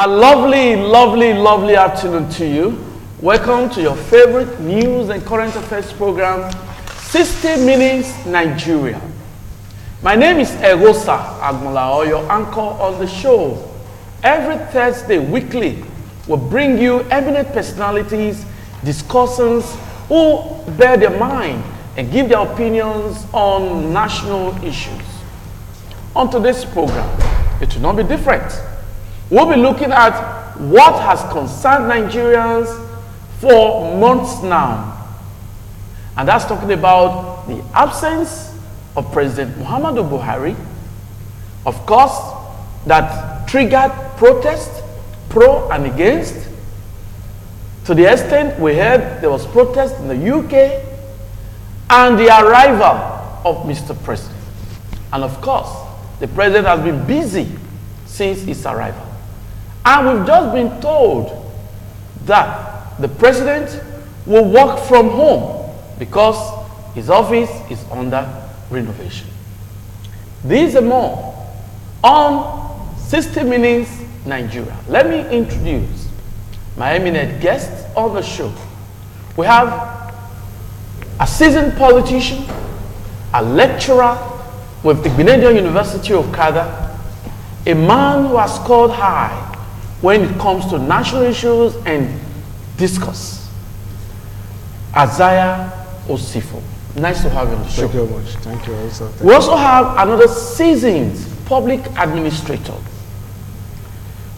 A lovely, lovely, lovely afternoon to you. Welcome to your favorite news and current affairs program, 60 Minutes Nigeria. My name is Egosa Agmolao, your anchor on the show. Every Thursday, weekly, we'll bring you eminent personalities, discussants who bear their mind and give their opinions on national issues. On today's program, it will not be different. We'll be looking at what has concerned Nigerians for months now. And that's talking about the absence of President Muhammadu Buhari, of course, that triggered protest, pro and against. To the extent we heard there was protest in the UK, and the arrival of Mr. President. And of course, the president has been busy since his arrival. And we've just been told that the president will work from home because his office is under renovation. These and more on 60 Minutes Nigeria. Let me introduce my eminent guests on the show. We have a seasoned politician, a lecturer with the Grenadian University of Kada, a man who has scored high when it comes to national issues and discourse. Isaiah Osifo. Nice to have you on the show. Thank you very much. Thank you also. We also have another seasoned public administrator.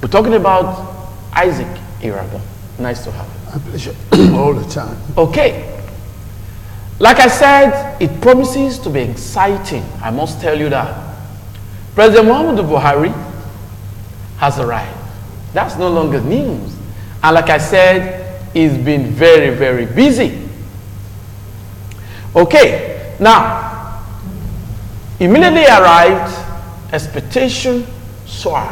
We're talking about Isaac Irabo. Nice to have you. A pleasure. All the time. Okay. Like I said, it promises to be exciting. I must tell you that. President Muhammadu Buhari has arrived. That's no longer news. And like I said, he's been very, very busy. Okay, now, immediately arrived, expectation soared.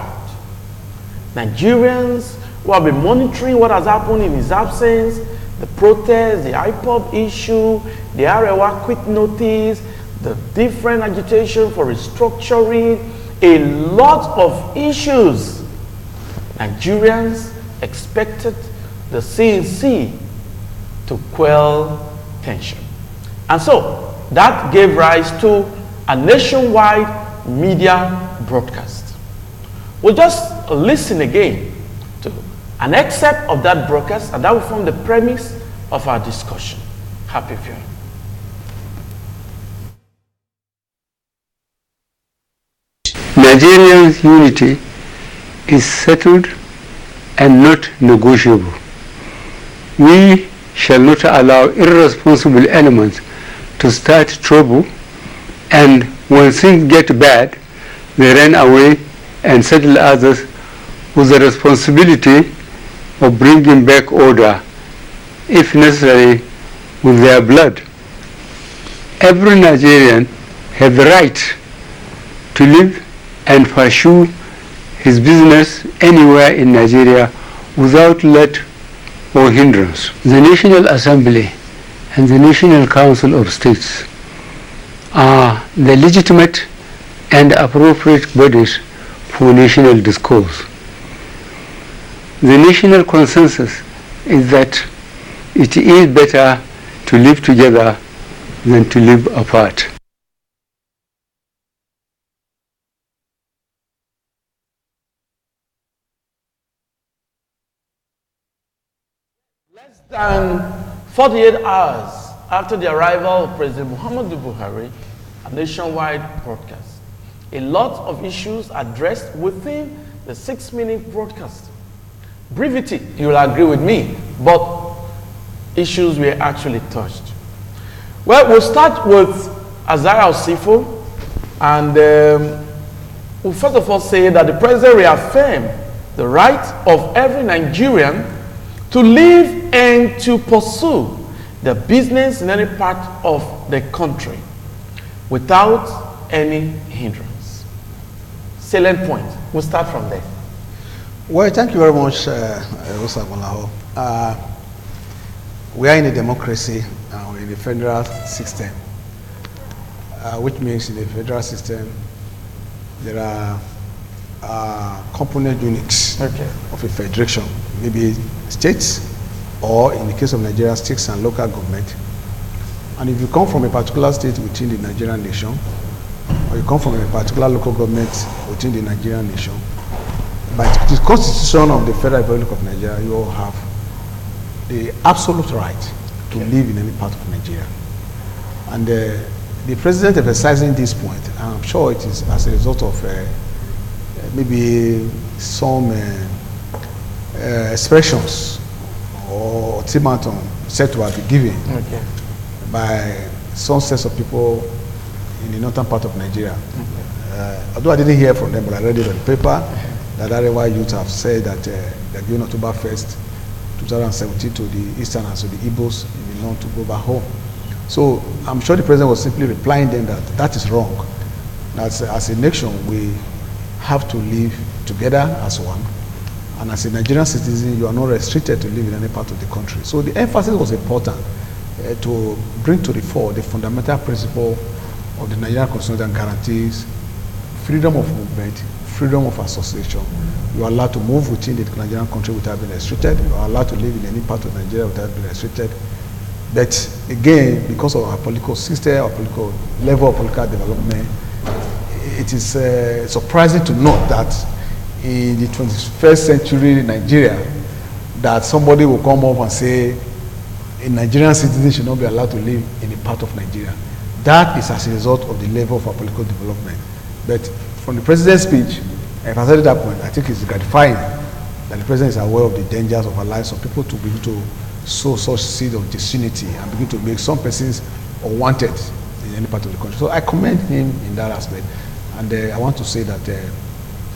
Nigerians who have been monitoring what has happened in his absence, the protest, the IPOB issue, the Arewa quit notice, the different agitation for restructuring, a lot of issues. Nigerians expected the CNC to quell tension. And so that gave rise to a nationwide media broadcast. We'll just listen again to an excerpt of that broadcast, and that will form the premise of our discussion. Happy viewing. Nigerians' unity is settled and not negotiable. We shall not allow irresponsible elements to start trouble, and when things get bad, they run away and settle others with the responsibility of bringing back order, if necessary, with their blood. Every Nigerian has the right to live and pursue his business anywhere in Nigeria without let or hindrance. The National Assembly and the National Council of States are the legitimate and appropriate bodies for national discourse. The national consensus is that it is better to live together than to live apart. Less than 48 hours after the arrival of President Muhammadu Buhari, a nationwide broadcast, a lot of issues addressed within the 6-minute broadcast. Brevity, you will agree with me, but issues were actually touched. Well, we'll start with Isaiah Osifo, and we'll first of all say that the president reaffirmed the right of every Nigerian to live and to pursue their business in any part of the country without any hindrance. Salient point. We'll start from there. Well, thank you very much, Rosa Golaho. We are in a democracy, we're in a federal system, which means in the federal system there are component units Okay. of a federation, maybe states, or in the case of Nigeria, states and local government. And if you come from a particular state within the Nigerian nation, or you come from a particular local government within the Nigerian nation, by the Constitution of the Federal Republic of Nigeria, you all have the absolute right to live in any part of Nigeria. And the president emphasizing this point, and I'm sure it is as a result of maybe some expressions or ultimatum said to have been given by some sets of people in the northern part of Nigeria. Although I didn't hear from them, but I read it on paper, that Arewa youth have said that they're giving October 1st, 2017 to the Eastern and so the Igbos in the north to go back home. So I'm sure the president was simply replying them that that is wrong. That as a nation, we have to live together as one. And as a Nigerian citizen, you are not restricted to live in any part of the country. So the emphasis was important to bring to the fore the fundamental principle of the Nigerian Constitution that guarantees freedom of movement, freedom of association. You are allowed to move within the Nigerian country without being restricted. You are allowed to live in any part of Nigeria without being restricted. But again, because of our political system, our political level of political development, it is surprising to note that in the 21st century Nigeria, that somebody will come up and say a Nigerian citizen should not be allowed to live in a part of Nigeria. That is as a result of the level of our political development. But from the president's speech, if I said at that point, I think it's gratifying that the president is aware of the dangers of allowing some people to begin to sow such seed of disunity and begin to make some persons unwanted in any part of the country. So I commend him in that aspect. And I want to say that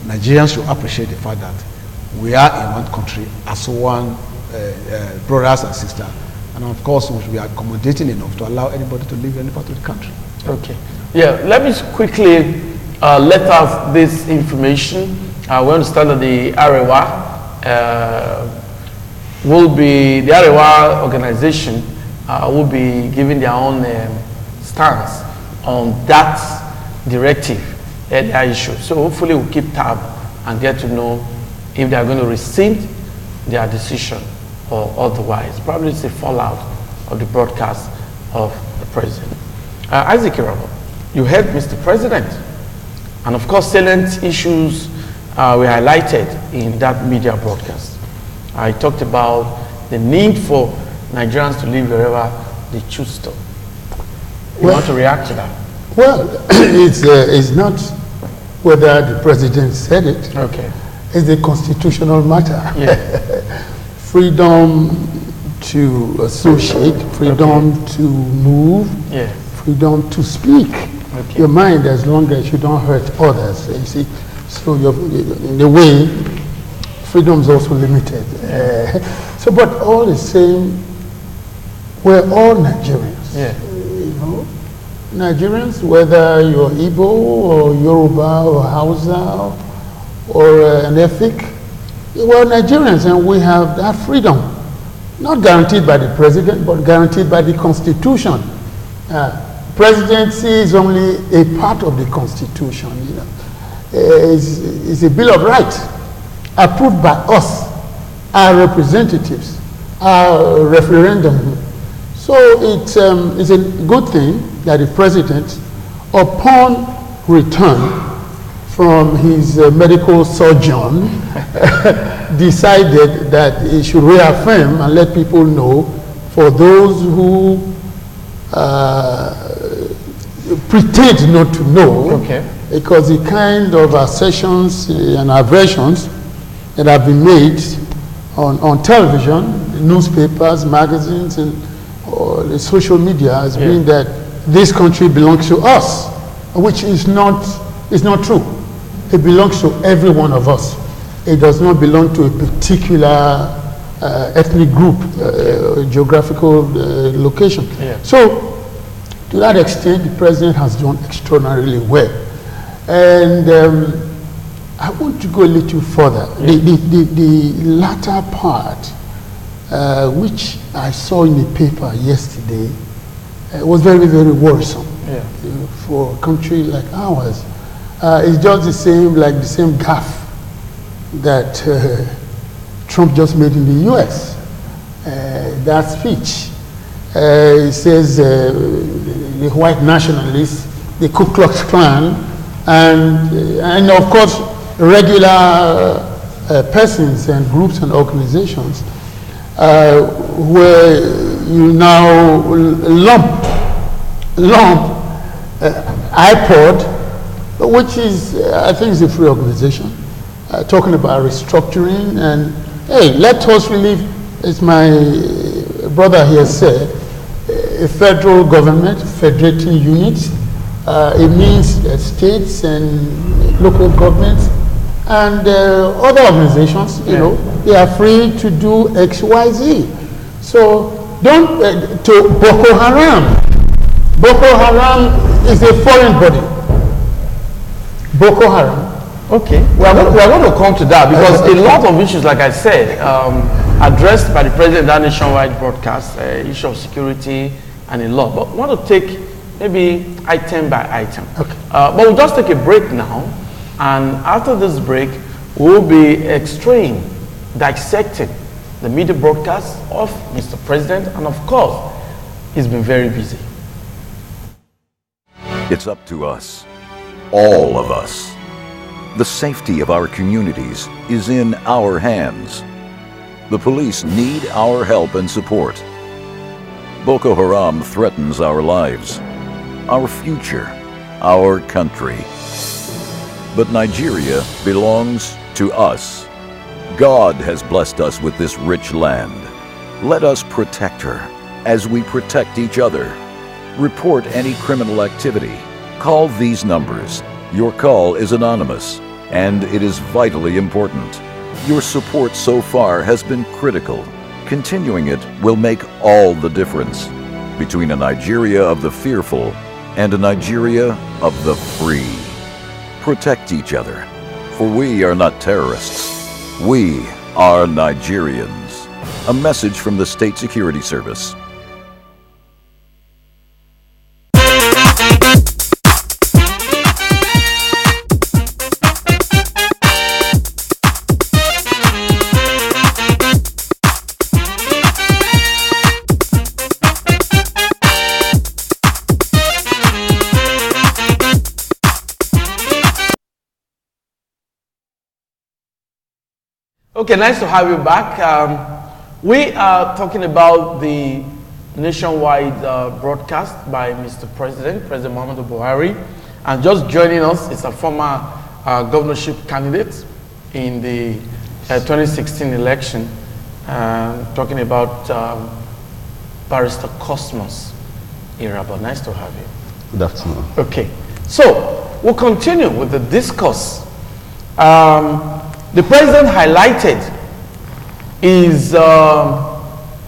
Nigerians should appreciate the fact that we are in one country as one brothers and sisters. And of course, we should be accommodating enough to allow anybody to live in any part of the country. Okay. Yeah, let me quickly let out this information. We understand that the Arewa the Arewa organization will be giving their own stance on that directive and their issue. So hopefully we'll keep tab and get to know if they are going to rescind their decision or otherwise. Probably it's a fallout of the broadcast of the president. Isaac Irabo, you heard Mr. President, and of course salient issues were highlighted in that media broadcast. I talked about the need for Nigerians to live wherever they choose to. You want to react to that? Well, it's not whether the president said it. Okay. It's a constitutional matter. Yeah. Freedom to associate, freedom to move, Yeah. freedom to speak. Okay. Your mind, as long as you don't hurt others, you see. So in a way, freedom is also limited. So, but all the same, we're all Nigerians. Yeah. You know, Nigerians, whether you're Igbo or Yoruba or Hausa or an ethnic, we're Nigerians and we have that freedom. Not guaranteed by the president, but guaranteed by the Constitution. Presidency is only a part of the Constitution. You know, it's a Bill of Rights approved by us, our representatives, our referendum. So it's a good thing that the president, upon return from his medical sojourn, decided that he should reaffirm and let people know, for those who pretend not to know, Okay. because the kind of assertions and aversions that have been made on television, newspapers, magazines, and the social media has been that this country belongs to us, which is not true. It belongs to every one of us. It does not belong to a particular ethnic group, geographical location. Yeah. So, to that extent, the president has done extraordinarily well. And I want to go a little further. The latter part, which I saw in the paper yesterday, was very, very worrisome for a country like ours. It's just the same, like the same gaffe that Trump just made in the U.S. That speech, it says the white nationalists, the Ku Klux Klan, and of course regular persons and groups and organizations, where you now lump iPod, which is, I think, is a free organization, talking about restructuring and, hey, let us relieve, as my brother here said, a federal government, federating units. It means states and local governments and other organizations, you know, they are free to do X, Y, Z. So don't, to Boko Haram. Boko Haram is a foreign body. Boko Haram. Okay, we are going to come to that because a lot of issues, like I said, addressed by the president of that nationwide broadcast, issue of security and a lot. But I want to take maybe item by item. Okay. But we'll just take a break now, and after this break, we'll be extracting, dissecting the media broadcast of Mr. President, and of course, he's been very busy. It's up to us, all of us. The safety of our communities is in our hands. The police need our help and support. Boko Haram threatens our lives, our future, our country. But Nigeria belongs to us. God has blessed us with this rich land. Let us protect her as we protect each other. Report any criminal activity. Call these numbers. Your call is anonymous, and it is vitally important. Your support so far has been critical. Continuing it will make all the difference between a Nigeria of the fearful and a Nigeria of the free. Protect each other, for we are not terrorists. We are Nigerians. A message from the State Security Service. Okay, nice to have you back. We are talking about the nationwide broadcast by Mr. President Muhammadu Buhari. And just joining us is a former governorship candidate in the 2016 election, talking about Barrister Cosmos Irabor. Nice to have you. Good afternoon. Okay, so we'll continue with the discourse. The president highlighted his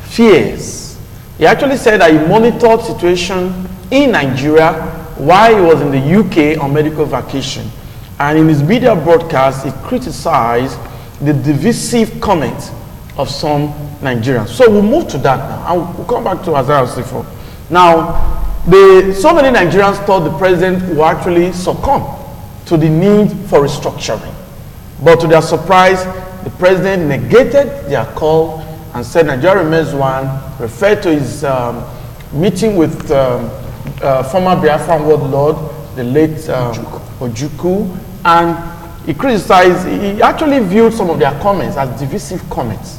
fears. He actually said that he monitored situation in Nigeria while he was in the UK on medical vacation. And in his media broadcast, he criticized the divisive comments of some Nigerians. So we'll move to that now. And we'll come back to Azar Sifo. Now, so many Nigerians thought the president would actually succumb to the need for restructuring. But to their surprise, the president negated their call and said Nigeria remains one, referred to his meeting with former Biafran warlord, the late Ojukwu, and he criticized, he actually viewed some of their comments as divisive comments.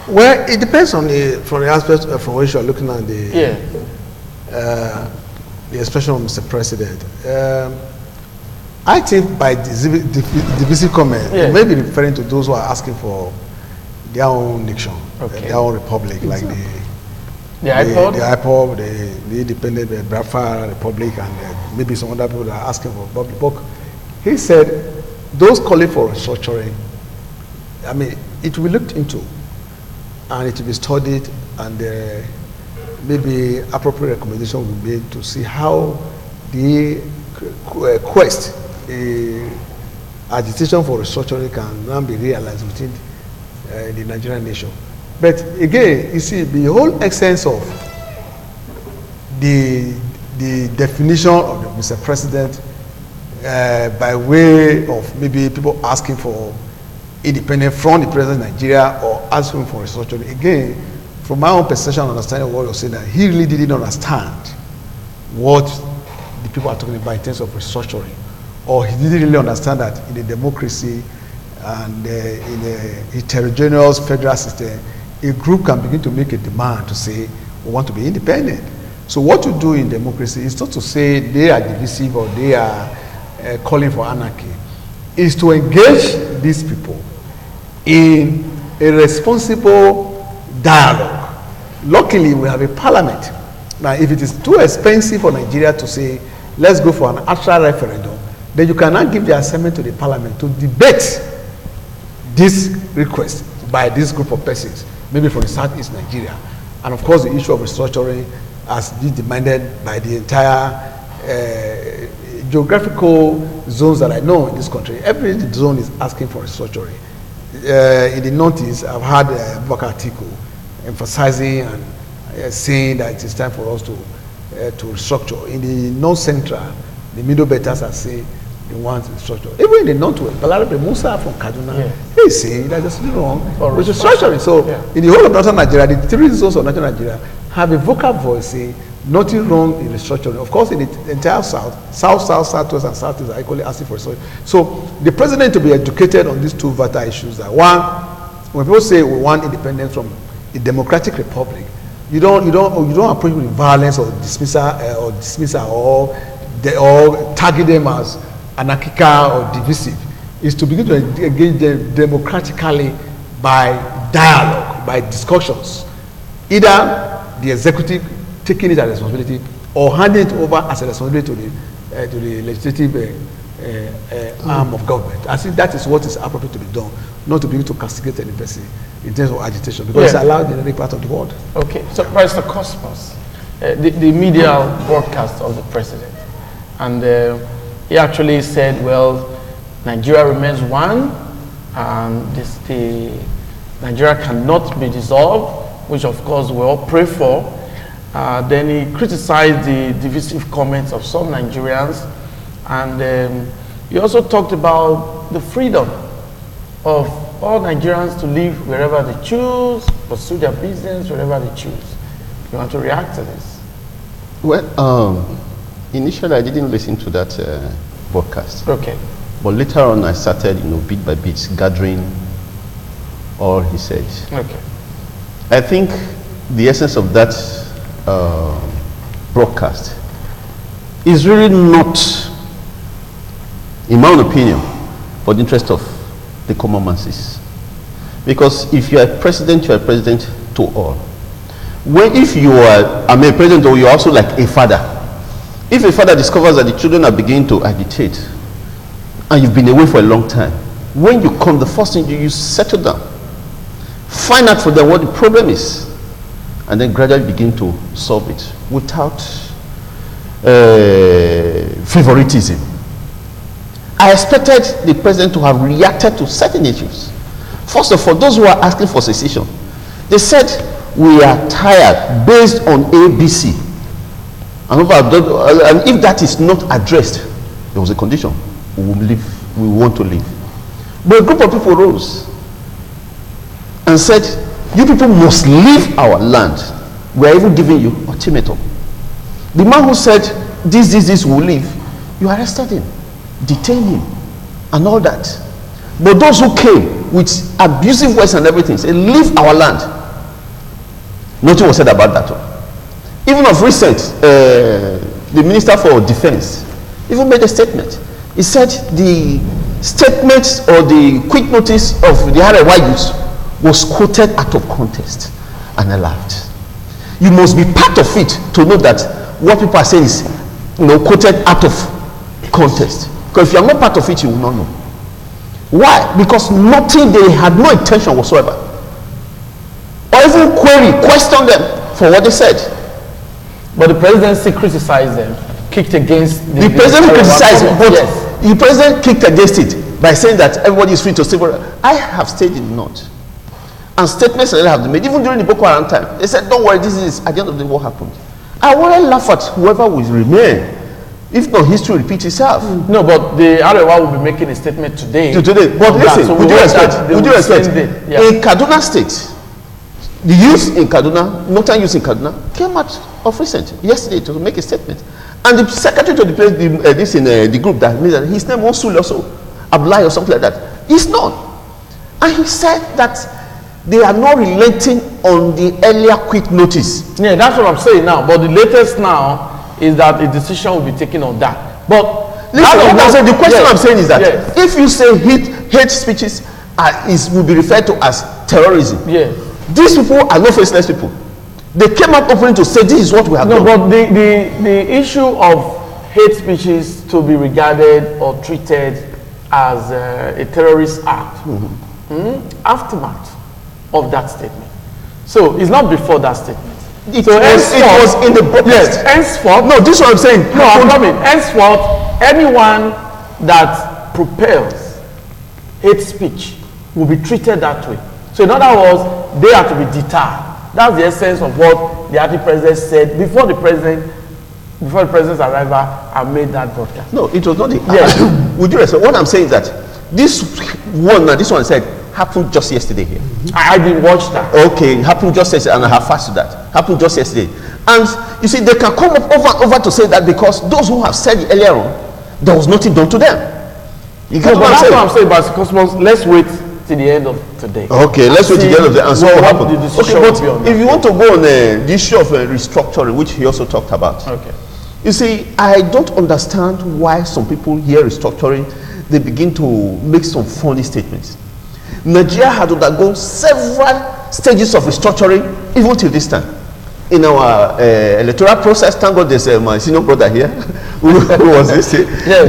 Well, it depends on from the aspect from which you are looking at the expression of Mr. President. I think by divisive comment, it may be referring to those who are asking for their own nation, their own republic, like the IPOB, the independent Biafra Republic, and maybe some other people that are asking for republic. But he said those calling for restructuring, I mean, it will be looked into and it will be studied, and maybe appropriate recommendation will be made to see how the quest, agitation for restructuring can now be realized within the Nigerian nation. But again, you see, the whole essence of the definition of Mr. President by way of maybe people asking for independence from the president of Nigeria or asking for restructuring. Again, from my own perception and understanding of what you're saying, that he really didn't understand what the people are talking about in terms of restructuring, or he didn't really understand that in a democracy and in a heterogeneous federal system, a group can begin to make a demand to say, we want to be independent. So what you do in democracy is not to say they are divisive or they are calling for anarchy. Is to engage these people in a responsible dialogue. Luckily, we have a parliament. Now, if it is too expensive for Nigeria to say, let's go for an actual referendum, then you cannot give the assignment to the parliament to debate this request by this group of persons, maybe from the southeast Nigeria. And of course, the issue of restructuring as demanded by the entire geographical zones that I know in this country. Every zone is asking for restructuring. In the Northeast, I've had Abubakar Atiku emphasizing and saying that it is time for us to restructure. In the North Central, the middle betters are saying they want to restructure. Even in the Northwest, Balarabe Musa from Kaduna, he's saying that there's nothing wrong with restructuring. So in the whole of Northern Nigeria, the three zones of Northern Nigeria have a vocal voice saying nothing wrong in restructuring. Of course, in the entire Southwest, and Southeast are equally asking for restructuring. So the president to be educated on these two vital issues that one, when people say we want independence from a democratic republic, you don't approach with violence or dismissal or target them as anarchical or divisive. Is to begin to engage them democratically by dialogue, by discussions. Either the executive taking it as a responsibility or handing it over as a responsibility to the legislative arm of government. I think that is what is appropriate to be done, not to be able to castigate any person in terms of agitation, because it's allowed in any part of the world. Okay, so Pastor Cosmos, the media broadcast of the president, and he actually said, well, Nigeria remains one, and Nigeria cannot be dissolved, which of course we all pray for. Then he criticized the divisive comments of some Nigerians, and he also talked about the freedom of all Nigerians to live wherever they choose, pursue their business wherever they choose. You want to react to this? Well, initially I didn't listen to that broadcast. Okay. But later on I started, bit by bit, gathering all he said. Okay. I think the essence of that broadcast is really not, in my own opinion, for the interest of the common masses. Because if you are a president to all. If you are a president, or you're also like a father, if a father discovers that the children are beginning to agitate and you've been away for a long time, when you come, the first thing you settle down, find out for them what the problem is, and then gradually begin to solve it without favoritism. I expected the president to have reacted to certain issues. First of all, those who are asking for secession, they said, we are tired based on ABC. And if that is not addressed, there was a condition, we will leave, we want to leave. But a group of people rose and said, you people must leave our land. We are even giving you ultimatum. The man who said, this will leave, you arrested him, detained him, and all that. But those who came with abusive words and everything said, leave our land. Nothing was said about that one. Even of recent, the Minister for Defense even made a statement. He said the statement or the quick notice of the RY youth was quoted out of context, and I laughed. You must be part of it to know that what people are saying is quoted out of context. Because if you are not part of it, you will not know. Why? Because they had no intention whatsoever, or even question them for what they said. But the presidency criticized them, kicked against the president criticized it, but the president kicked against it by saying that everybody is free to say whatever. I have stayed in the north, and statements that they have made, even during the Boko Haram time, they said, don't worry, this is at the end of the day what happened. I want to laugh at whoever will remain If not, history repeats itself. No, but the Arewa will be making a statement today. But listen, So with due respect, yeah. in Kaduna State, the youth in Kaduna, northern youth in Kaduna, came out of recent yesterday to make a statement, and the secretary to the place, the group that made that, his name was Sule also, Abdullahi or something like that. He's not, and he said that they are not relenting on the earlier quick notice. Yeah, that's what I'm saying now. But the latest now is that a decision will be taken on that. But listen, the question I'm saying is that if you say hate speeches will be referred to as terrorism, these people are not faceless people. They came out openly to say this is what we have done. No, but the issue of hate speeches to be regarded or treated as a terrorist act, aftermath of that statement. So it's not before that statement. It was in the protest. Yes, henceforth. No, this is what I'm saying. No, I'm coming. Henceforth, anyone that propels hate speech will be treated that way. So in other words, they are to be deterred. That's the essence of what the anti-president said before the president's arrival and made that broadcast. No, it was not the Would you respect? What I'm saying is that this one said happened just yesterday here. I didn't watch that. Okay, it happened just yesterday, and I have fasted that. Happened just yesterday. And you see, they can come up over and over to say that because those who have said it earlier on, there was nothing done to them. You get what I'm saying? That's what I'm saying about Cosmos. Let's wait till the end of today. Okay, let's wait till the end of the day and see what happens. Okay, but if you want to go on the issue of restructuring, which he also talked about. Okay. You see, I don't understand why some people hear restructuring, they begin to make some funny statements. Nigeria had undergone several stages of restructuring even till this time. In our electoral process, thank God there's my senior brother here who was this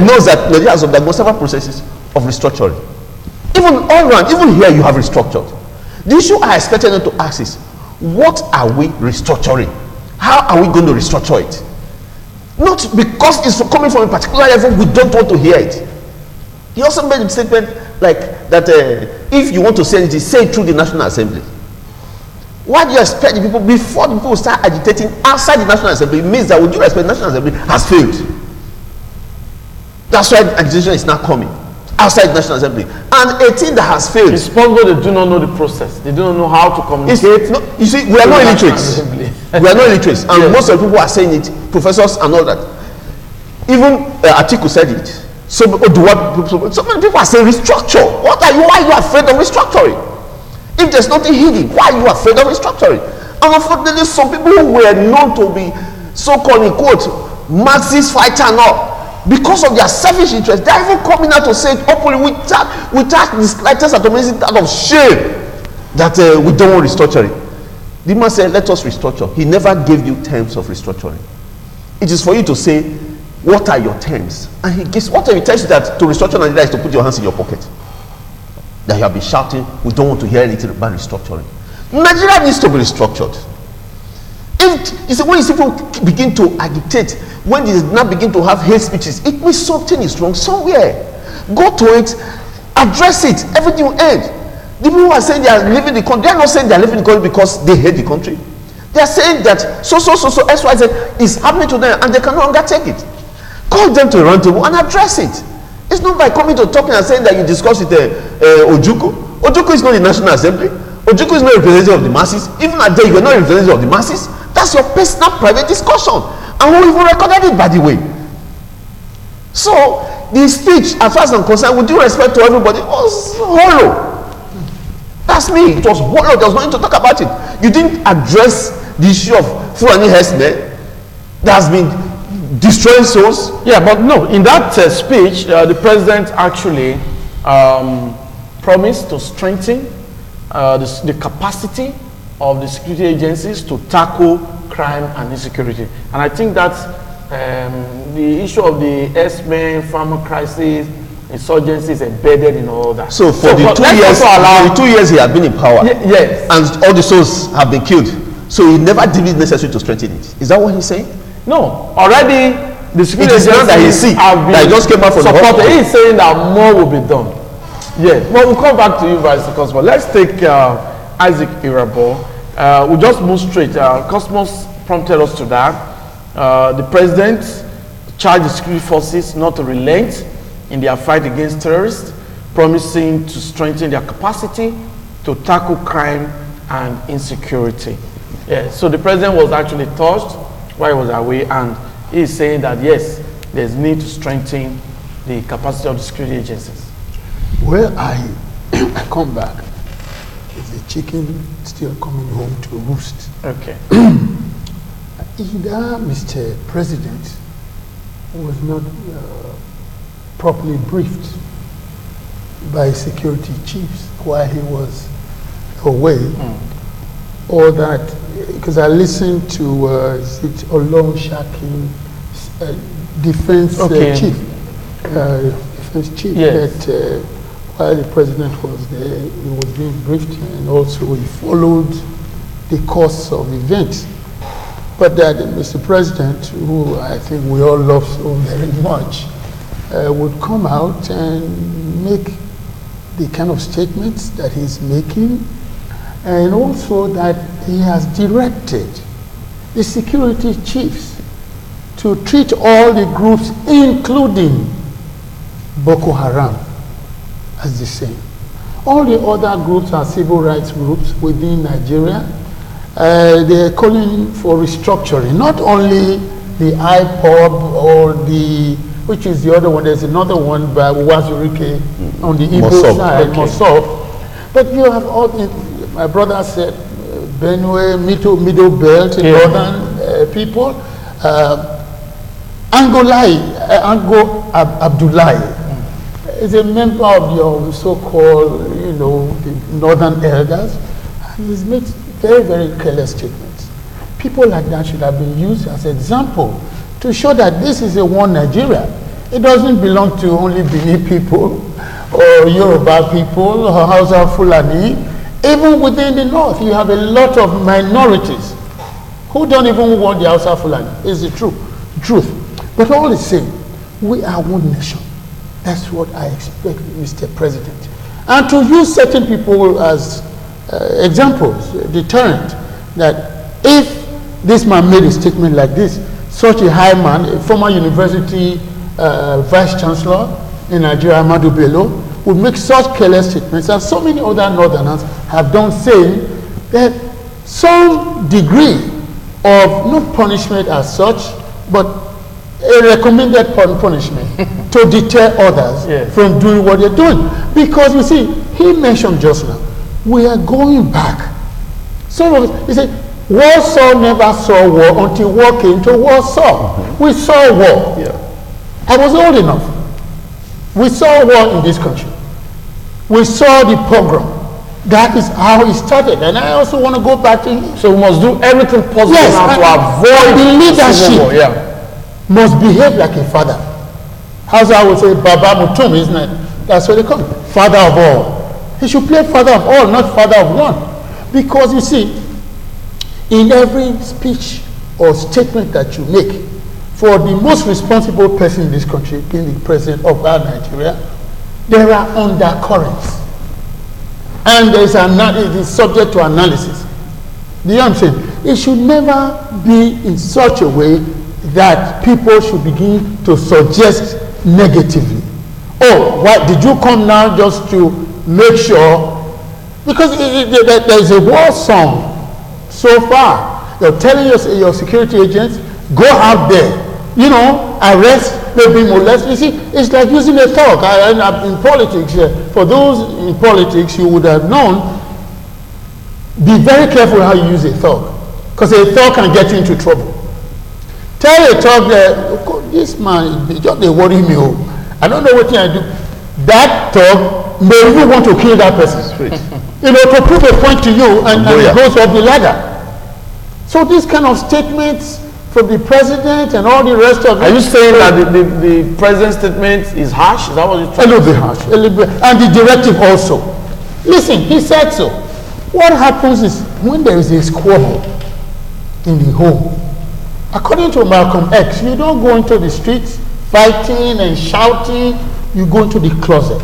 knows that Nigeria has undergone several processes of restructuring. Even all around, even here you have restructured. The issue I expected them to ask is, what are we restructuring? How are we going to restructure it? Not because it's coming from a particular level, we don't want to hear it. He also made a statement like that if you want to say it, say it through the National Assembly. Why do you expect the people, before the people start agitating outside the National Assembly, it means that with due respect, the National Assembly has failed. That's why agitation is not coming outside the National Assembly. And a thing that has failed. It's possible they do not know the process. They do not know how to communicate. You see, we are not illiterates. We are not illiterates. And most of the people are saying it, professors and all that. Even Atiku said it. So many people are saying restructure. Why are you afraid of restructuring? If there's nothing hidden, why are you afraid of restructuring? And unfortunately, some people who were known to be so-called in quote Marxist fighter and all, because of their selfish interest, they're even coming out to say it openly without the slightest automatic out of shame that we don't want restructuring. The man said, let us restructure. He never gave you terms of restructuring. It is for you to say, what are your terms? And he gives, what are your terms that to restructure Nigeria is to put your hands in your pocket. That you have been shouting, we don't want to hear anything about restructuring. Nigeria needs to be restructured. If you see, when people begin to agitate, when they now begin to have hate speeches, it means something is wrong somewhere. Go to it, address it, everything will end. The people who are saying they are leaving the country, they are not saying they are leaving the country because they hate the country. They are saying that so XYZ is happening to them and they can no longer take it. Call them to a round table and address it. It's not by coming to talking and saying that you discuss with Ojukwu. Ojukwu is not the National Assembly. Ojukwu is not a representative of the masses. Even at there, you are not a representative of the masses. That's your personal private discussion. And who even recorded it, by the way. So, the speech, as far as I'm concerned, with due respect to everybody, was hollow. That's me. It was hollow. There was nothing to talk about it. You didn't address the issue of Fulani herdsmen that has been destroying souls. Yeah, but no, in that speech, the president actually promised to strengthen the capacity of the security agencies to tackle crime and insecurity. And I think that's the issue of the herdsmen, farmer crisis, insurgency is embedded in all that. So for the 2 years he has been in power, yes, and all the souls have been killed, so he never deemed it necessary to strengthen it. Is that what he's saying? No, already the security agencies have been that just came out from supported. He is saying that more will be done. Yeah, but we'll come back to you, Vice Cosmos. Let's take Isaac Irabo. We'll just move straight. Cosmos prompted us to that. The president charged the security forces not to relent in their fight against terrorists, promising to strengthen their capacity to tackle crime and insecurity. Yeah, so the president was actually touched while he was away, and he is saying that yes, there's need to strengthen the capacity of the security agencies. Well, I come back. Is the chicken still coming home to roost? Okay. Either Mr. President was not properly briefed by security chiefs while he was away, or that, because I listened to Olong Shaki, defense chief, yes. that while the president was there, he was being briefed, and also he followed the course of events. But that Mr. President, who I think we all love so very much, would come out and make the kind of statements that he's making, and also that he has directed the security chiefs to treat all the groups, including Boko Haram, as the same. All the other groups are civil rights groups within Nigeria. They're calling for restructuring, not only the IPOB or the, which is the other one, there's another one by Wazurike on the Igbo side, Mosop. But you have all, my brother said, Benue, Middle Belt, northern people, Ango Abdullahi is a member of your so-called, the northern elders. He's made very, very careless statements. People like that should have been used as an example to show that this is a one Nigeria. It doesn't belong to only Benin people or Yoruba people or Hausa Fulani. Even within the north, you have a lot of minorities who don't even want the Hausa Fulani. It's the truth. But all the same, we are one nation. That's what I expect, Mr. President. And to use certain people as examples, deterrent, that if this man made a statement like this, such a high man, a former university vice chancellor in Nigeria, Amadu Bello, would make such careless statements, and so many other northerners have done, saying that some degree of not punishment as such, but a recommended punishment to deter others from doing what they're doing. Because you see, he mentioned just now, we are going back. Some of us, he said, Warsaw never saw war until war came to Warsaw. We saw war. I was old enough. We saw war in this country. We saw the pogrom. That is how it started. And I also want to go back to him. So we must do everything possible now to avoid the leadership. Must behave like a father. How's I would say Baba Mutum, isn't it? That's what they call him. Father of all. He should play father of all, not father of one. Because you see, in every speech or statement that you make, for the most responsible person in this country, being the president of our Nigeria, there are undercurrents. And it is subject to analysis. Do you know what I'm saying? It should never be in such a way that people should begin to suggest negatively. Oh, why did you come now just to make sure? Because there is a war song so far. They're telling your security agents, go out there, arrest, maybe molest. You see, it's like using a thug. In politics, for those in politics, you would have known, be very careful how you use a thug. Because a thug can get you into trouble. Tell a thug that, this man, just they worry me. I don't know what I do. That thug may even want to kill that person. To prove a point to you, and it goes up the ladder. So these kind of statements from the president and all the rest of it. Are you saying that the president's statement is harsh? Is that what you're trying to say? Harsh. A little bit. And the directive also. Listen, he said so. What happens is when there is a squabble in the home, according to Malcolm X, you don't go into the streets fighting and shouting. You go into the closet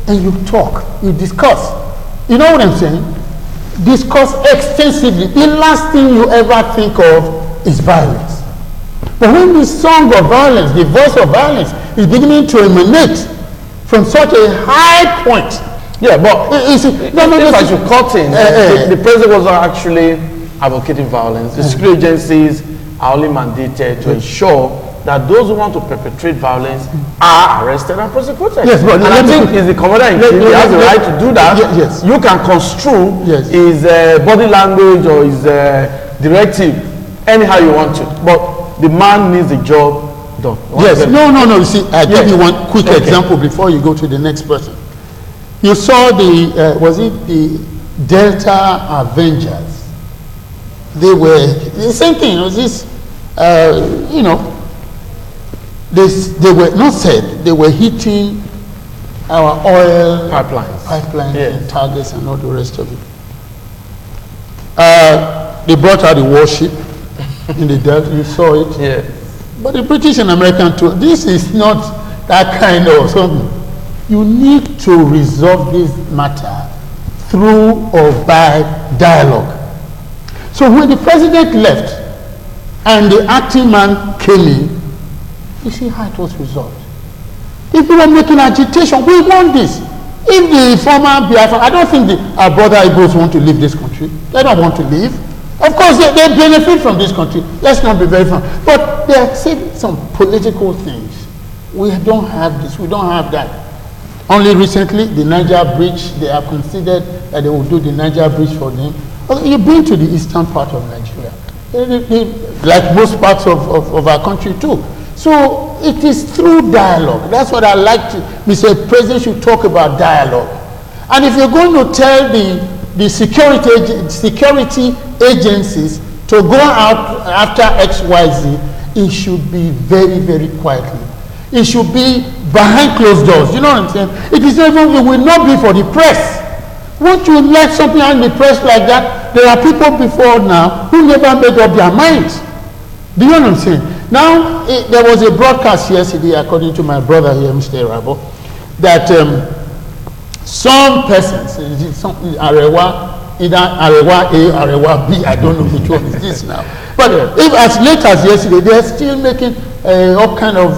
and you talk, you discuss. You know what I'm saying? Discuss extensively. The last thing you ever think of is violence. But when the song of violence, the voice of violence, is beginning to emanate from such a high point. Yeah, but if I should cut in, the president was not actually advocating violence. The security agencies are only mandated to ensure that those who want to perpetrate violence are arrested and prosecuted. Yes, but and I think he's the commander-in-chief. He has the right to do that. Yes. You can construe his body language or his directive anyhow you want to, but the man needs the job done. Yes, no. You see, I'll give you one quick example before you go to the next person. You saw the, was it the Delta Avengers? They were, the same thing, it was this, you know, they were not said, they were hitting our oil pipelines and targets and all the rest of it. They brought out the warship in the Delta, you saw it. Yeah. But the British and American too, this is not that kind of something. You need to resolve this matter through or by dialogue. So when the president left and the acting man came in, you see how it was resolved. If we were making agitation, we want this. If the former Biafra, I don't think our brother Igbos want to leave this country. They don't want to leave. Of course, they benefit from this country. Let's not be very frank. But they are saying some political things. We don't have this. We don't have that. Only recently, the Niger Bridge, they have considered that they will do the Niger Bridge for them. You've been to the eastern part of Nigeria, like most parts of our country too. So it is through dialogue. That's what I like to, Mr. President should talk about dialogue. And if you're going to tell the security agencies to go out after XYZ, it should be very, very quietly. It should be behind closed doors. You know what I'm saying? It is not even, it will not be for the press. Won't you let something out in the press like that? There are people before now who never made up their minds. Do you know what I'm saying? Now, there was a broadcast yesterday, according to my brother here, Mr. Rabo, that some persons, Arewa, either Arewa A, Arewa B, I don't know which one is this now. But if as late as yesterday, they are still making all kind of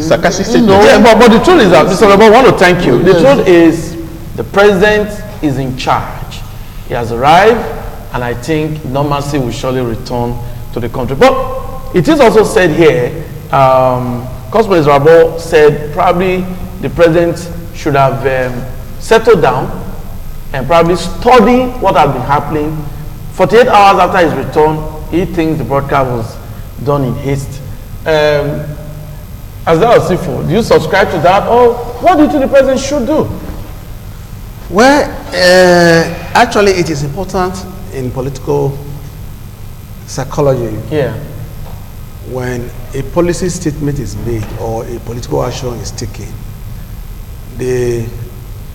sarcastic statements. Yeah, but the truth is that, Mr. Rabo, I want to thank you. The truth is, the president is in charge. He has arrived, and I think normalcy will surely return to the country. But it is also said here, Cosmo Rabo said probably the president should have settled down and probably study what has been happening. 48 hours after his return, he thinks the broadcast was done in haste. As that was Sifo, do you subscribe to that, or what do you think the president should do? Well, actually it is important in political psychology. Yeah. When a policy statement is made or a political action is taken, the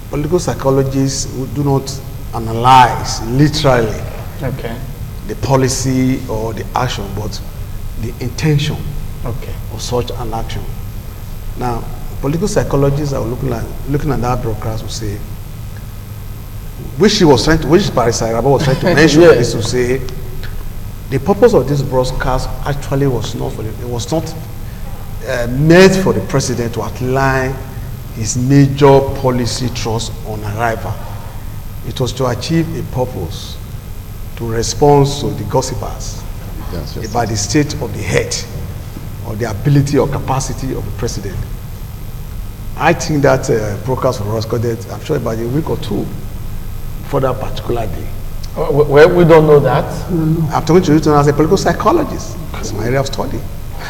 political psychologists do not analyze literally the policy or the action, but the intention of such an action. Now, political psychologists are looking at that broadcast will say, which Barrister Rabo was trying to mention, is to say, the purpose of this broadcast actually was not meant for the president to outline his major policy thrust on arrival. It was to achieve a purpose, to respond to the gossipers about the state of the head or the ability or capacity of the president. I think that broadcast was recorded, I'm sure, about a week or two for that particular day. Well, we don't know that. I'm talking to you as a political psychologist. It's my area of study.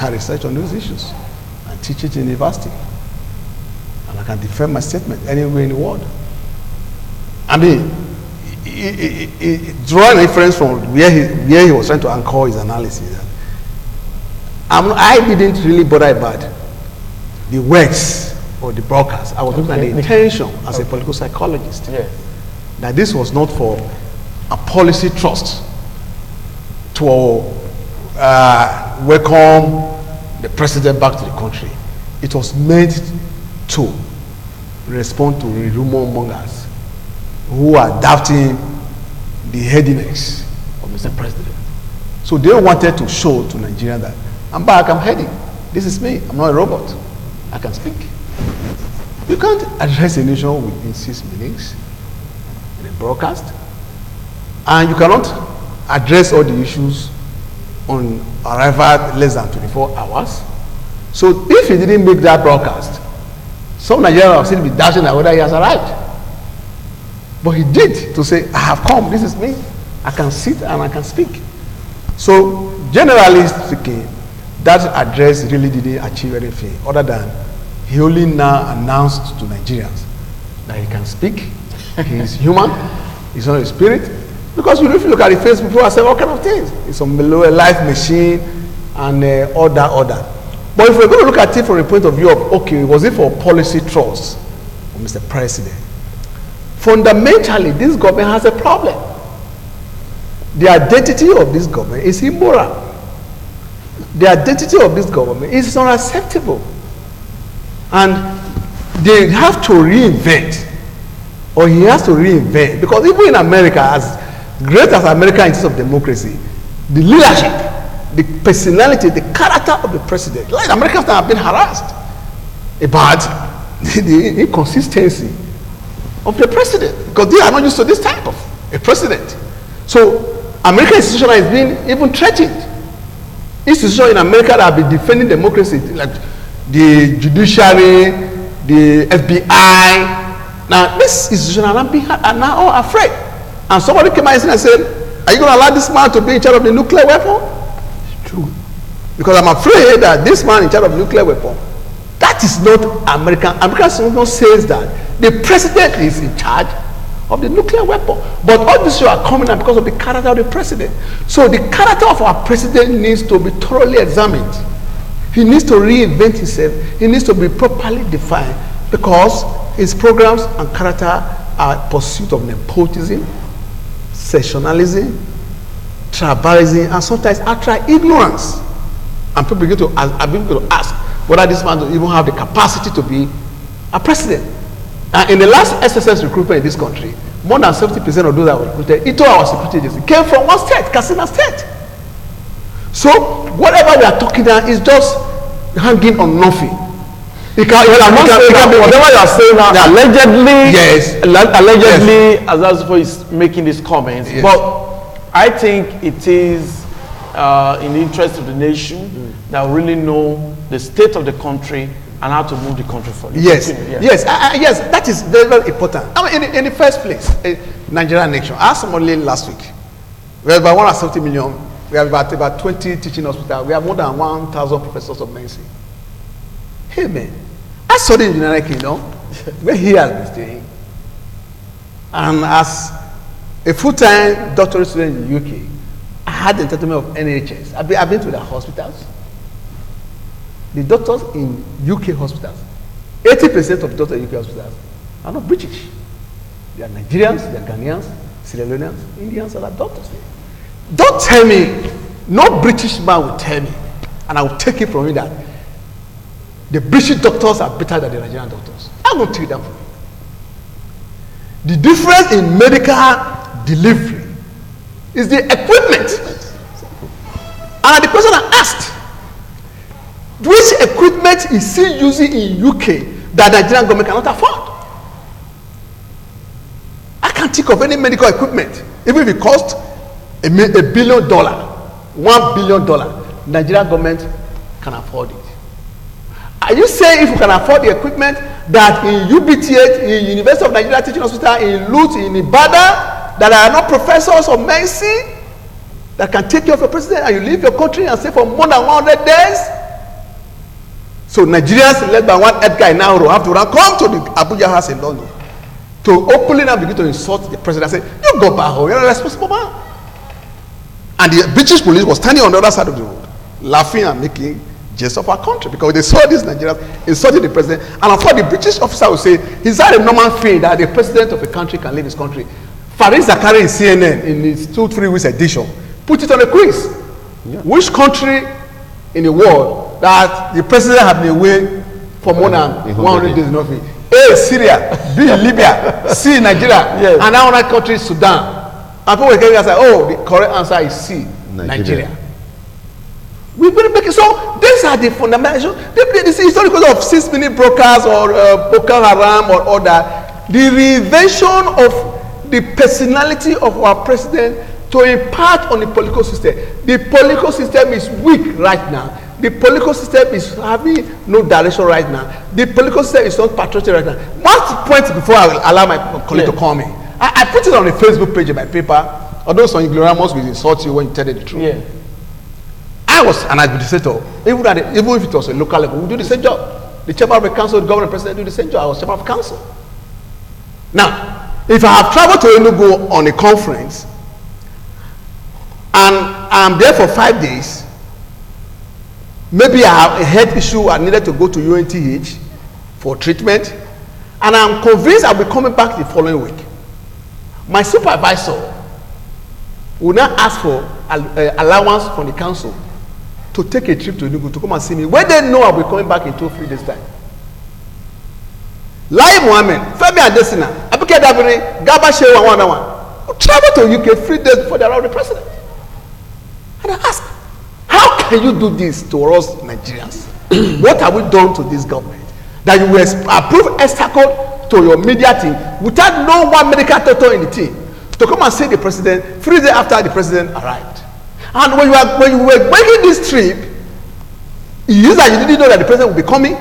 I research on those issues. I teach it in university. And I can defend my statement anywhere in the world. I mean, drawing inference from where he was trying to anchor his analysis. I didn't really bother about the words or the broadcast. I was looking at the intention as a political psychologist. Yeah. That this was not for a policy trust to welcome the president back to the country. It was meant to respond to the rumor mongers who are doubting the headiness of Mr. President. So they wanted to show to Nigeria that I'm back, I'm heading. This is me. I'm not a robot. I can speak. You can't address a nation within 6 minutes in a broadcast. And you cannot address all the issues on arrival less than 24 hours. So if he didn't make that broadcast, some Nigerians will still be doubting whether he has arrived. But he did, to say, I have come, this is me. I can sit and I can speak. So generally speaking, that address really didn't achieve anything other than he only now announced to Nigerians that he can speak, he is human, he's not a spirit. Because if you look at the Facebook, people are saying all kind of things. It's a life machine and all that. But if we're going to look at it from the point of view of, okay, was it for policy trust of Mr. President? Fundamentally, this government has a problem. The identity of this government is immoral. The identity of this government is unacceptable. And they have to reinvent, or he has to reinvent, because even in America, as great as America in terms of democracy, the leadership, the personality, the character of the president, like Americans have been harassed about the inconsistency of the president, because they are not used to this type of a president. So American institution is being even threatened. Institutions in America that have been defending democracy, like the judiciary, the FBI. Now this institution are now all afraid. And somebody came out and said, are you going to allow this man to be in charge of the nuclear weapon? It's true. Because I'm afraid that this man in charge of the nuclear weapon, that is not American. American institution says that the president is in charge of the nuclear weapon. But all these issues are coming out because of the character of the president. So the character of our president needs to be thoroughly examined. He needs to reinvent himself. He needs to be properly defined, because his programs and character are pursuit of nepotism, sectionalism, tribalism, and sometimes outright ignorance. And people begin to ask whether this man will even have the capacity to be a president. And in the last SSS recruitment in this country, more than 70% of those that were recruited into our security agency came from one state, Katsina State. So whatever we are talking about is just hanging on nothing. It can be whatever you are saying now. Yeah. Allegedly, yes. Allegedly, yes. Azazufo is making these comments, yes. But I think it is in the interest of the nation that we really know the state of the country and how to move the country forward. Yes, yes, yes. That is very, very important. I mean, in the first place, Nigerian nation. I asked somebody last week. We have about 170 million. We have about 20 teaching hospitals. We have more than 1,000 professors of medicine. Hey man, I studied in the United Kingdom, where he has been staying, and as a full-time doctoral student in the UK, I had the entitlement of NHS. I've been to the hospitals. The doctors in UK hospitals, 80% of the doctors in UK hospitals are not British. They are Nigerians, they are Ghanaians, Sierra Leoneans, Indians, and are doctors there. Don't tell me, no British man will tell me, and I will take it from you that the British doctors are better than the Nigerian doctors. I won't take that from you. The difference in medical delivery is the equipment. And the question I asked, which equipment is he using in UK that the Nigerian government cannot afford? I can't think of any medical equipment, even if it costs $1 billion, $1 billion, Nigerian government can afford it. Are you saying if you can afford the equipment that in UBTH, in University of Nigeria Teaching Hospital, in Lut, in Ibadan, that are not professors of medicine that can take care of your president and you leave your country and stay for more than 100 days? So Nigerians led by one Edgar Inauro have to come to the Abuja House in London to openly now begin to insult the president and say, you go back home, you're a responsible man. And the British police was standing on the other side of the road, laughing and making jest of our country, because they saw these Nigerians insulting the president. And of course the British officer will say, is that a normal thing that the president of a country can leave his country? Farid Zakari in CNN in his 2-3 weeks edition put it on a quiz. Yeah. Which country in the world that the president has been away for more than 100 days in office? A, Syria, B, Libya, C, Nigeria, yes. And now another country, Sudan. And people will say, oh, the correct answer is C, Nigeria. We will make it. So these are the fundamentals. This is not because of 6-minute brokers or Boko Haram or other. The reinvention of the personality of our president to impart on the political system. The political system is weak right now. The political system is having no direction right now. The political system is not patriotic right now. One point before I will allow my colleague to call me. I put it on the Facebook page of my paper. Although some ignoramus will insult you when you tell them the truth. Yeah. I was an administrator. Even if it was a local level, we do the same job. The chairman of the council, the governor, president do the same job. I was chairman of council. Now, if I have traveled to Enugu on a conference and I'm there for 5 days, maybe I have a health issue, I needed to go to UNTH for treatment, and I'm convinced I'll be coming back the following week. My supervisor will now ask for allowance from the council to take a trip to Enugu to come and see me, when they know I'll be coming back in 2-3 days time. Lai Mohammed, Femi Adesina, Abike Dabiri, Garba Shehu and one travel to UK 3 days before they arrive the president. And I ask, how can you do this to us Nigerians? What have we done to this government that you will approve obstacle to your media team without no one medical doctor in the team to come and see the president 3 days after the president arrived? And when you were making this trip, you used that you didn't know that the president would be coming.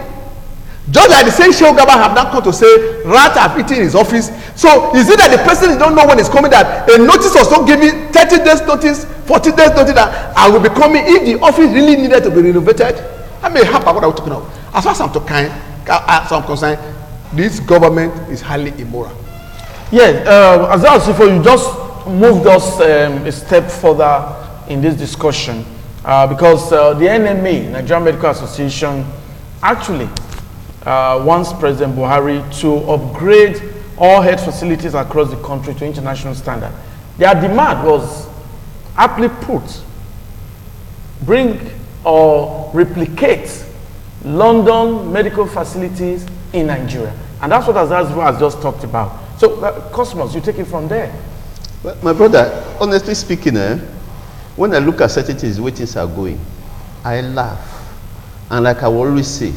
Just like the same Shehu Garba have now come to say rats have eaten his office. So is it that the president don't know when he's coming, that a notice was not given 30 days notice, 40 days notice that I will be coming if the office really needed to be renovated? I may have what I'm talking about. As far as I'm concerned, this government is highly immoral. Yes, as you just moved us a step further in this discussion because the NMA, Nigerian Medical Association, actually wants President Buhari to upgrade all health facilities across the country to international standard. Their demand was aptly put: bring or replicate London medical facilities in Nigeria. And that's what Azazu has just talked about. So, Cosmos, you take it from there. Well, my brother, honestly speaking, when I look at certain things, the way things are going, I laugh. And like I will always say,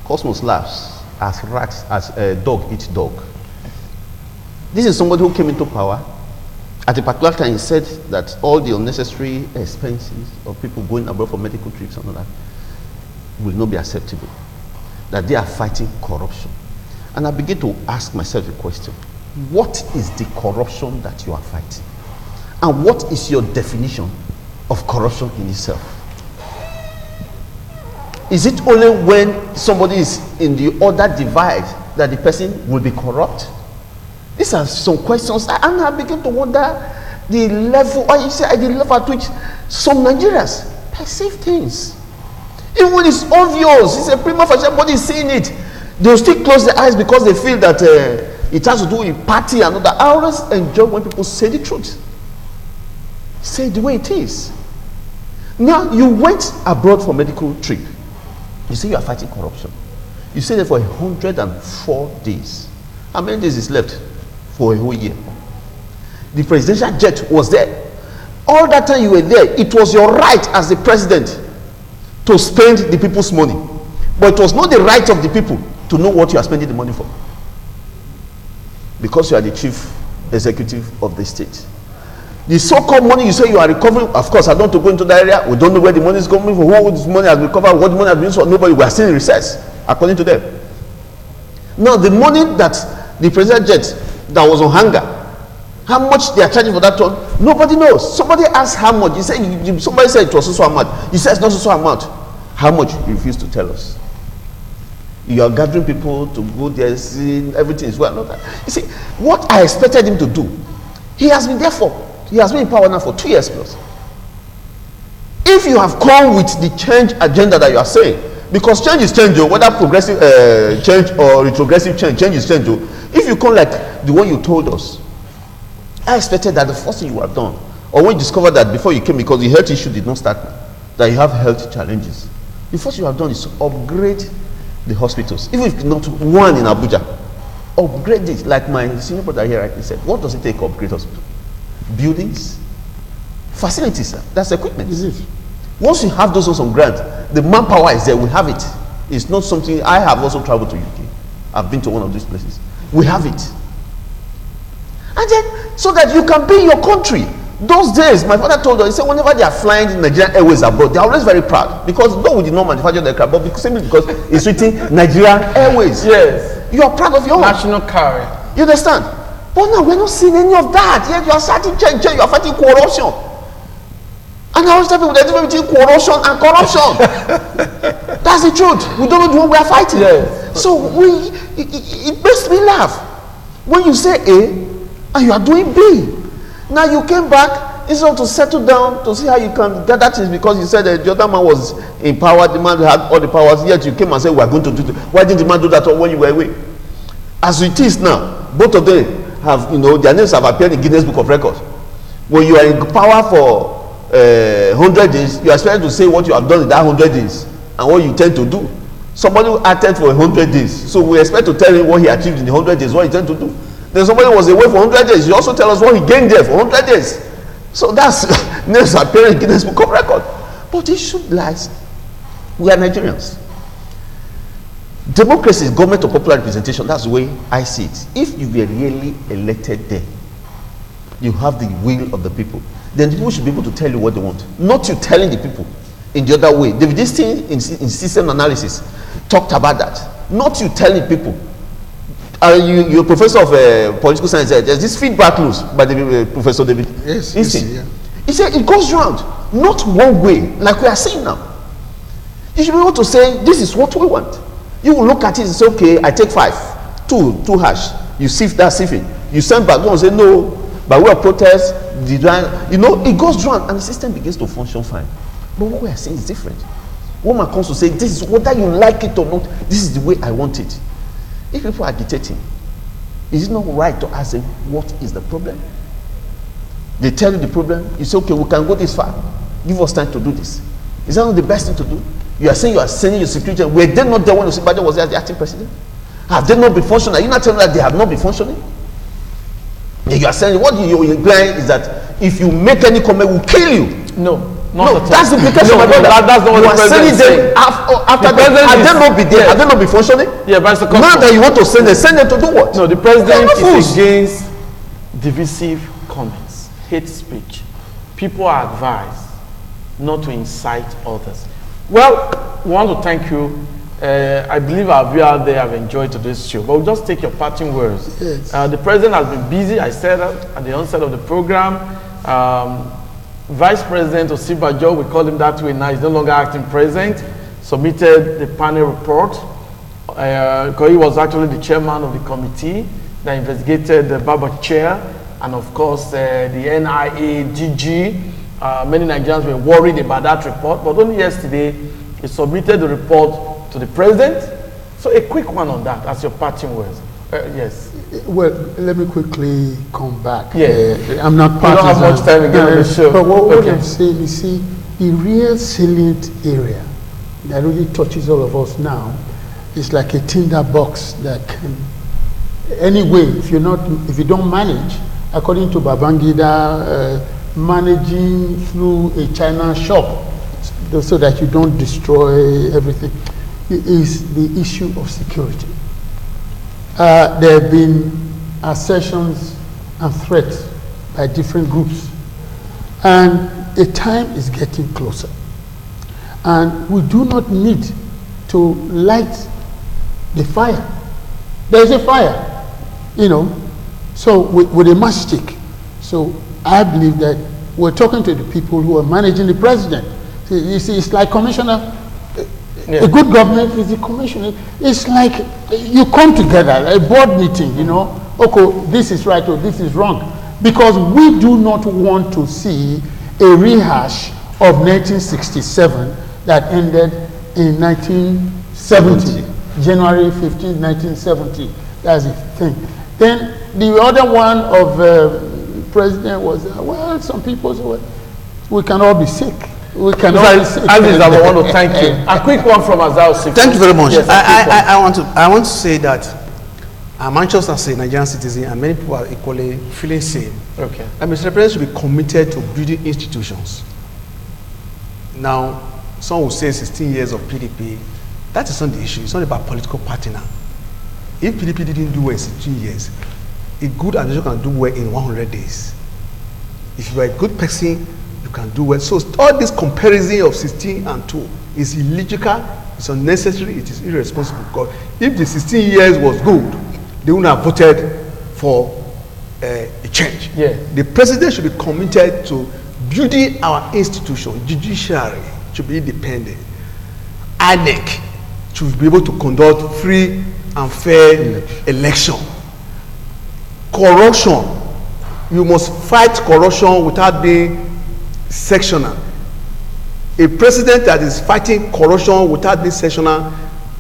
Cosmos laughs as a dog eats dog. This is somebody who came into power. At a particular time, he said that all the unnecessary expenses of people going abroad for medical trips and all that will not be acceptable. That they are fighting corruption. And I begin to ask myself a question. What is the corruption that you are fighting? And what is your definition of corruption in itself? Is it only when somebody is in the other divide that the person will be corrupt? These are some questions, and I begin to wonder the level, or you say the level at which some Nigerians perceive things. Even when it's obvious, it's a prima facie, everybody is seeing it, they'll still close their eyes because they feel that it has to do with party and all that. I always enjoy when people say the truth. Say the way it is. Now, you went abroad for medical trip. You say you are fighting corruption. You stayed there for 104 days. How many days is left for a whole year? The presidential jet was there. All that time you were there, it was your right as the president to spend the people's money. But it was not the right of the people to know what you are spending the money for. Because you are the chief executive of the state. The so-called money you say you are recovering, of course, I don't want to go into that area. We don't know where the money is coming from, who this money has recovered, what the money has been used for. Nobody, we are still in recess, according to them. Now, the money that the president jet that was on hunger, how much they are charging for that one, nobody knows. Somebody asked how much. Somebody said it was so amount. He says not so amount. How much? You refuse to tell us. You are gathering people to go there, seeing everything is well. Not that. You see, what I expected him to do, he has been there for. He has been in power now for 2 years plus. If you have come with the change agenda that you are saying, because change is change, whether progressive change or retrogressive change, change is change. If you come like the one you told us, I expected that the first thing you would have done, or when you discovered that before you came, because the health issue did not start now, that you have health challenges, the first you have done is to upgrade the hospitals, even if not one in Abuja. Upgrade it, like my senior brother here rightly said. What does it take to upgrade hospital? Buildings, facilities, that's equipment. Is it? Once you have those ones on ground, the manpower is there. We have it. It's not something. I have also traveled to UK. I've been to one of these places. We have it. And then, so that you can be in your country. Those days, my father told us, he said, whenever they are flying in Nigerian Airways abroad, they are always very proud. Because though we did not manufacture the aircraft, but simply because it's written Nigerian Airways. Yes. You are proud of your national carrier. You understand? But now we're not seeing any of that. Yet you are starting change, you are fighting corruption. And I always tell people there's a difference between corruption and corruption. That's the truth. We don't know what we are fighting. Yes. So it makes me laugh. When you say A and you are doing B. Now you came back instead of to settle down to see how you can gather things, because you said that the other man was in power, the man had all the powers, yet you came and said we are going to do it. Why didn't the man do that when you were away? As it is now, both of them have, their names have appeared in Guinness Book of Records. When you are in power for 100 days, you are expected to say what you have done in that 100 days and what you tend to do. Somebody who acted for 100 days, so we expect to tell him what he achieved in the 100 days, what he tend to do. Then somebody was away for 100 days, you also tell us what he gained there for 100 days. So that's names appearing in Guinness Book of Records. But the issue lies, we are Nigerians. Democracy is government of popular representation. That's the way I see it. If you were really elected there, you have the will of the people, then the people should be able to tell you what they want, not you telling the people in the other way. This thing in system analysis talked about that, not you telling people. You're a professor of political science. There's this feedback loop by the Professor David. Yes, yeah. He said it goes round, not one way, like we are saying now. You should be able to say, this is what we want. You will look at it and say, okay, I take 5, 2 hash. You sift that sifting. You send back, and say, no, by way of protest, it goes round, and the system begins to function fine. But what we are saying is different. Woman comes to say, this is whether you like it or not, this is the way I want it. If people are agitating, is it not right to ask them, what is the problem? They tell you the problem, you say, okay, we can go this far. Give us time to do this. Is that not the best thing to do? You are saying you are sending your security. Were they not there when Osinbajo was there as the acting president? Have they not been functioning? Are you not telling me that they have not been functioning? You are saying, what you're implying is that if you make any comment, we'll kill you. No. That's the implication. No, that's not what the president said. After the president have they not be there? Have they not be functioning? Yeah, but now that you want to send them to do what? No, the president is against divisive comments, hate speech. People are advised not to incite others. Well, we want to thank you. I believe our viewers there have enjoyed today's show. But we'll just take your parting words. Yes. The president has been busy. I said at the onset of the program. Vice President Osinbajo, we call him that way now, he's no longer acting president, submitted the panel report. Because he was actually the chairman of the committee that investigated the Baba chair, and of course the NIA, DG. Many Nigerians were worried about that report, but only yesterday he submitted the report to the president. So a quick one on that as your parting words. Yes. Well, let me quickly come back. Yeah. I'm not partisan. We don't have much time again on the show. But what I'm saying, you see, the real salient area that really touches all of us now is like a tinder box that can, anyway, if you don't manage, according to Babangida, managing through a China shop so that you don't destroy everything, is the issue of security. There have been assertions and threats by different groups, and the time is getting closer. And we do not need to light the fire. There's a fire, so with a matchstick. So I believe that we're talking to the people who are managing the president. You see, it's like commissioner. Yeah. A good government is a commissioner. It's like you come together, a board meeting, okay, this is right or this is wrong. Because we do not want to see a rehash of 1967 that ended in 1970. January 15, 1970. That's the thing. Then the other one of president was, well, some people say, well, we can all be sick. We can all be sick. Aziz, I want to thank you. A quick one from Azal. Thank you very much. Yes, I want to say that I'm anxious as a Nigerian citizen, and many people are equally feeling same. Okay. And Mr. President should be committed to building institutions. Now, some will say 16 years of PDP. That is not the issue. It's not about political party now. If PDP didn't do well in 16 years, a good administration can do well in 100 days. If you are a good person, you can do well. So all this comparison of 16 and 2 is illogical, it's unnecessary, it is irresponsible. Because if the 16 years was good, they wouldn't have voted for a change. Yeah. The president should be committed to building our institution. Judiciary should be independent. INEC should be able to conduct free and fair election. Corruption, you must fight corruption without being sectional. A president that is fighting corruption without being sectional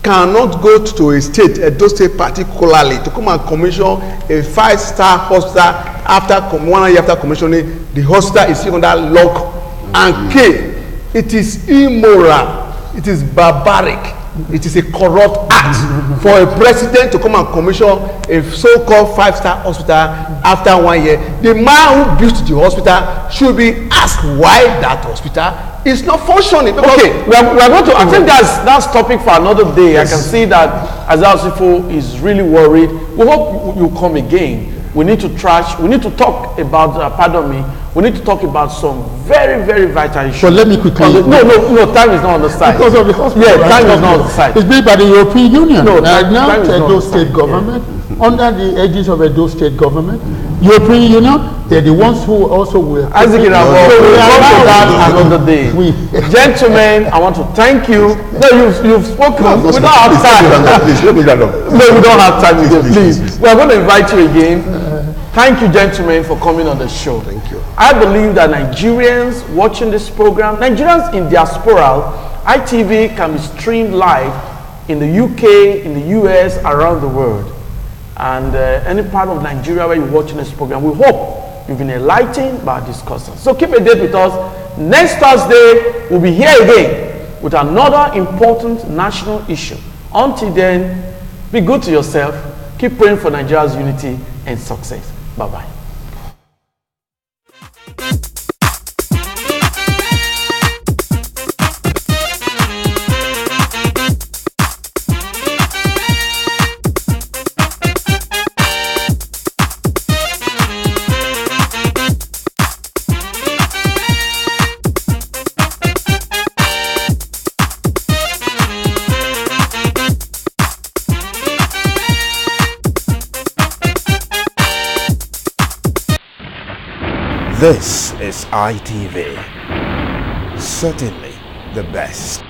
cannot go to a state, Edo State particularly, to come and commission a 5-star hospital after 1 year after commissioning. The hospital is still under lock and key. It is immoral. It is barbaric. It is a corrupt act for a president to come and commission a so-called 5-star hospital after 1 year. The man who built the hospital should be asked why that hospital is not functioning. Okay, we are going to, I think that's topic for another day. Yes. I can see that Azalsifo is really worried. We hope you come again. We need to talk about, pardon me, we need to talk about some very, very vital issues. So let me quickly. No, time is not on the side. Because of the hospital. Yeah, time is not on the side. It's built by the European Union. No, now time is not Edo on the State side. government, under the aegis of Edo State government, European Union, they're the ones who also will. Isaac Irabo, we'll come to that another day. Gentlemen, I want to thank you. No, you've spoken. We don't have time. No, we don't have time again, please. We are going to invite you again. Thank you, gentlemen, for coming on the show. Thank you. I believe that Nigerians watching this program, Nigerians in diaspora, ITV can be streamed live in the UK, in the US, around the world. And any part of Nigeria where you're watching this program, we hope you've been enlightened by our discussions. So keep a date with us. Next Thursday, we'll be here again with another important national issue. Until then, be good to yourself. Keep praying for Nigeria's unity and success. Bye-bye. This is ITV, certainly the best.